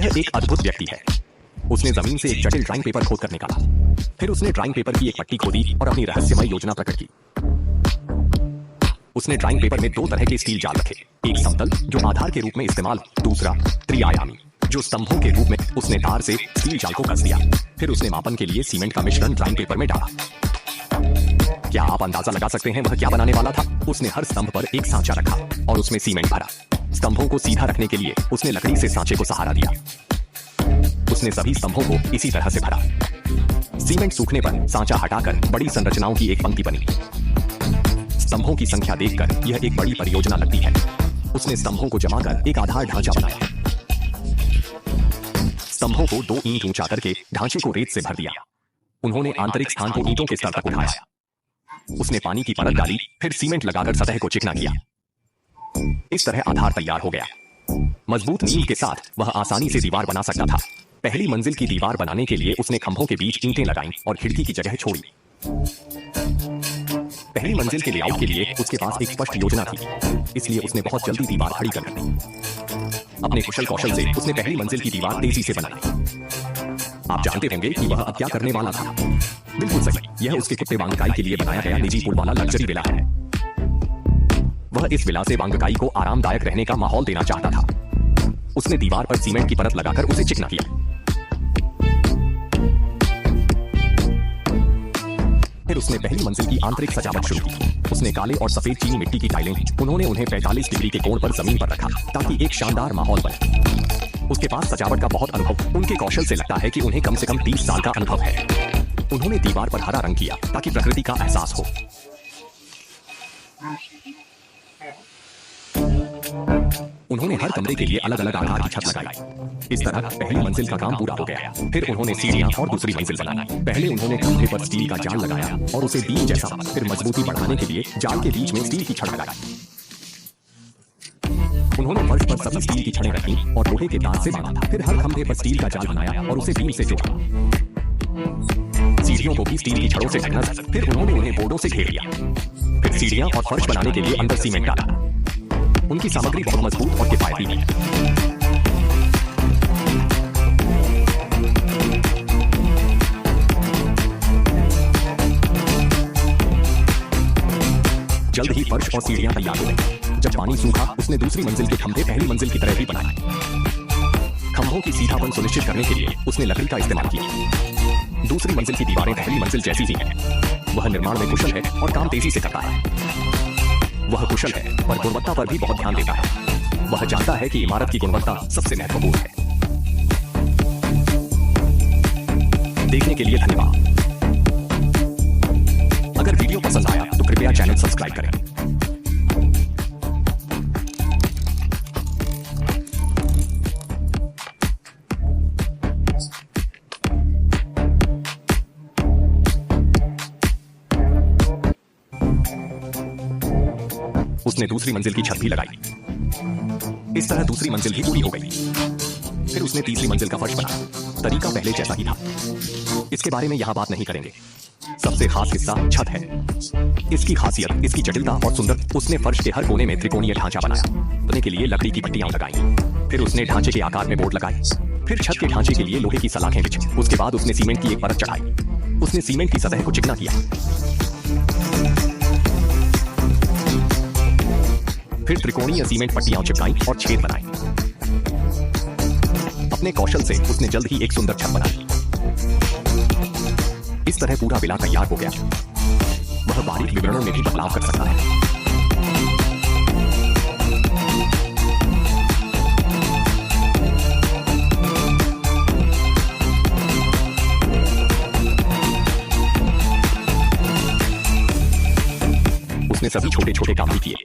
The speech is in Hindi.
यह एक अद्भुत व्यक्ति है। उसने जमीन से एक जटिल ड्राइंग पेपर खोदकर निकाला। फिर उसने ड्राइंग पेपर की एक पट्टी खोदी और अपनी रहस्यमय योजना प्रकट की। उसने ड्राइंग पेपर में दो तरह के स्टील जाल रखे, एक समतल जो आधार के रूप में इस्तेमाल, दूसरा त्रिआयामी जो स्तंभों के रूप में। उसने तार से स्टील जाल को कस दिया। फिर उसने मापन के लिए सीमेंट का मिश्रण ड्राइंग पेपर में डाला। क्या आप अंदाजा लगा सकते हैं वह क्या बनाने वाला था? उसने हर स्तंभ पर एक सांचा रखा और उसमें सीमेंट भरा। स्तंभों को सीधा रखने के लिए उसने लकड़ी से सांचे को सहारा दिया। उसने सभी स्तंभों को इसी तरह से भरा। सीमेंट सूखने पर सांचा हटाकर बड़ी संरचनाओं की एक पंक्ति बनी। स्तंभों की संख्या देखकर यह एक बड़ी परियोजना लगती है। उसने स्तंभों को जमा कर एक आधार ढांचा बनाया। स्तंभों को 2 ईंट ऊंचा करके ढांचे को रेत से भर दिया। उन्होंने आंतरिक स्थान को ईंटों के स्तर तक उठाया। उसने पानी की परत डाली, फिर सीमेंट लगाकर सतह को चिकना किया। इस तरह आधार तैयार हो गया। मजबूत नींव के साथ वह आसानी से दीवार बना सकता था। पहली मंजिल की दीवार बनाने के लिए उसने खंभों के बीच ईंटें लगाईं और खिड़की की जगह छोड़ी। पहली मंजिल के लेआउट के लिए उसके पास एक स्पष्ट योजना थी, इसलिए उसने बहुत जल्दी दीवार खड़ी कर दी। अपने कुशल कौशल से उसने पहली मंजिल की दीवार तेजी से बनाई। आप जानते होंगे कि वह अब क्या करने वाला था। बिल्कुल सही, यह उसके कुत्ते वांगकाई के लिए बनाया गया निजी पूल वाला लग्जरी विला है। वह इस विला से वांगकाई को आरामदायक रहने का माहौल देना चाहता था। उसने दीवार पर सीमेंट की परत लगाकर उसे चिकना किया। फिर उसने पहली मंजिल की आंतरिक सजावट शुरू की। उसने काले और सफेद चीनी मिट्टी की टाइलें, उन्होंने उन्हें 45 डिग्री के कोण पर जमीन पर रखा ताकि एक शानदार माहौल बने। उसके पास सजावट का बहुत अनुभव, उनके कौशल से लगता है कि उन्हें कम से कम 30 साल का अनुभव है। उन्होंने दीवार पर हरा रंग किया ताकि प्रकृति का एहसास हो। उन्होंने हर कमरे के लिए अलग अलग आकार की छत लगाई। इस तरह पहली मंजिल का काम पूरा हो गया। फिर उन्होंने सीढ़ियां और दूसरी मंजिल बनाई। पहले उन्होंने खंभे पर स्टील का जाल लगाया और उसे बीम जैसा, फिर मजबूती बढ़ाने के लिए जाल के बीच में स्टील की छड़ लगाई। उन्होंने फर्श पर सभी स्टील की छड़ें रखी और लोहे के तार से बांधा। फिर हर खंभे पर स्टील का जाल बनाया और उसे बीम से जोड़ा। सीढ़ियों को भी स्टील की छड़ों से ढकना। फिर उन्होंने उन्हें बोर्डों से घेर लिया। फिर सीढ़ियां और फर्श बनाने के लिए अंदर सीमेंट डाला। उनकी सामग्री बहुत मजबूत और किफायती है। जल्द ही फर्श और सीढ़ियां तैयार हो गई। जब पानी सूखा, उसने दूसरी मंजिल के खंभे पहली मंजिल की तरह ही बनाए। खंभों की सीधापन सुनिश्चित करने के लिए उसने लकड़ी का इस्तेमाल किया। दूसरी मंजिल की दीवारें पहली मंजिल जैसी ही हैं। वह निर्माण में कुशल है और काम तेजी से करता है। वह कुशल है पर गुणवत्ता पर भी बहुत ध्यान देता है। वह जानता है कि इमारत की गुणवत्ता सबसे महत्वपूर्ण है। देखने के लिए धन्यवाद। अगर वीडियो पसंद आया तो कृपया चैनल सब्सक्राइब करें। उसने दूसरी मंजिल की छत भी लगाई। इस तरह दूसरी मंजिल भी पूरी हो गई। फिर उसने तीसरी मंजिल का फर्श बनाया। तरीका पहले जैसा ही था। इसके बारे में यहां बात नहीं करेंगे। सबसे खास हिस्सा छत है। इसकी खासियत, इसकी जटिलता और सुंदर। उसने फर्श के हर कोने में त्रिकोणीय ढांचा बनाया। बनने के लिए लकड़ी की पट्टियां लगाई। फिर उसने ढांचे के आकार में बोर्ड लगाए। फिर छत के ढांचे के लिए लोहे की सलाखें बिछी। उसके बाद उसने सीमेंट की एक परत चढ़ाई। उसने सीमेंट की सतह को चिकना किया। फिर त्रिकोणीय सीमेंट पट्टियां चिपकाई और छेद बनाए। अपने कौशल से उसने जल्द ही एक सुंदर छत बनाई। इस तरह पूरा विला तैयार हो गया। वह बारीक विवरणों में भी बदलाव कर सकता है। उसने सभी छोटे छोटे काम भी किए।